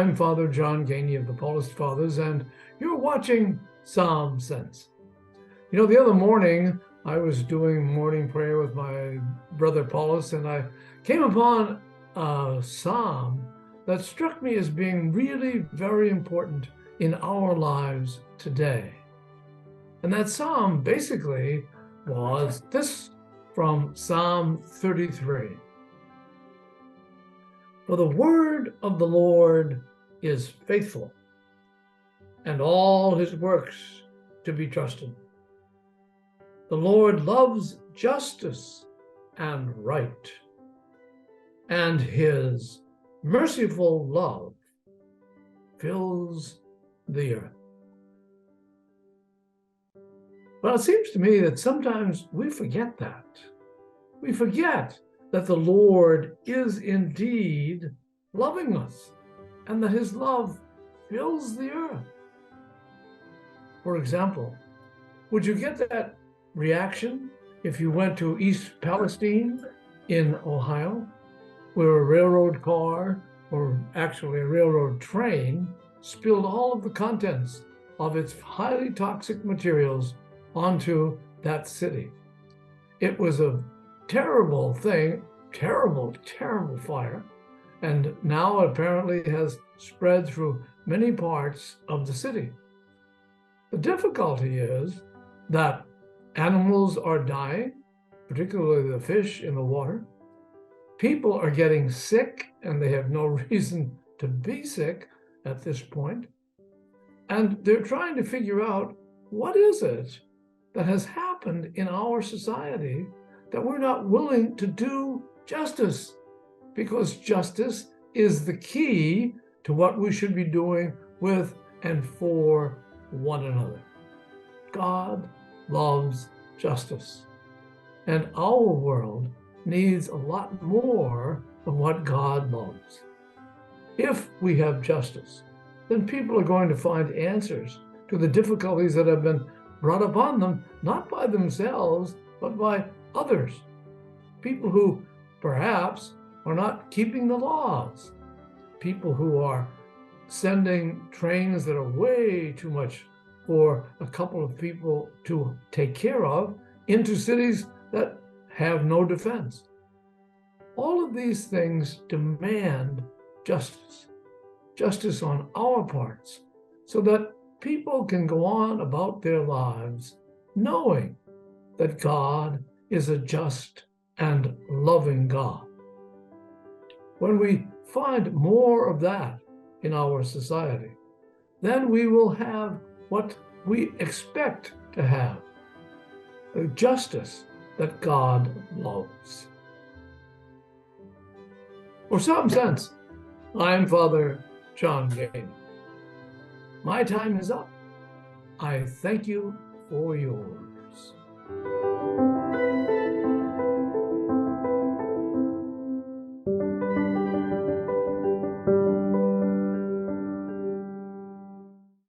I'm Father John Geaney of the Paulist Fathers, and you're watching Psalm Sense. You know, the other morning, I was doing morning prayer with my brother Paulist, and I came upon a psalm that struck me as being really very important in our lives today. And that psalm basically was this from Psalm 33. For the word of the Lord is faithful, and all his works to be trusted. The Lord loves justice and right, and his merciful love fills the earth. Well, it seems to me that sometimes we forget that. We forget that the Lord is indeed loving us and that his love fills the earth. For example, would you get that reaction if you went to East Palestine in Ohio, where a railroad car, or actually a railroad train, spilled all of the contents of its highly toxic materials onto that city? It was a terrible thing, terrible fire, and now apparently has spread through many parts of the city. The difficulty is that animals are dying, particularly the fish in the water. People are getting sick, and they have no reason to be sick at this point. And they're trying to figure out, what is it that has happened in our society that we're not willing to do justice? Because justice is the key to what we should be doing with and for one another. God loves justice, and our world needs a lot more of what God loves. If we have justice, then people are going to find answers to the difficulties that have been brought upon them, not by themselves, but by others. People who perhaps are not keeping the laws. People who are sending trains that are way too much for a couple of people to take care of into cities that have no defense. All of these things demand justice, justice on our parts, so that people can go on about their lives knowing that God is a just and loving God. When we find more of that in our society, then we will have what we expect to have, the justice that God loves. For Psalm Sense, I'm Father John Geaney. My time is up. I thank you for yours.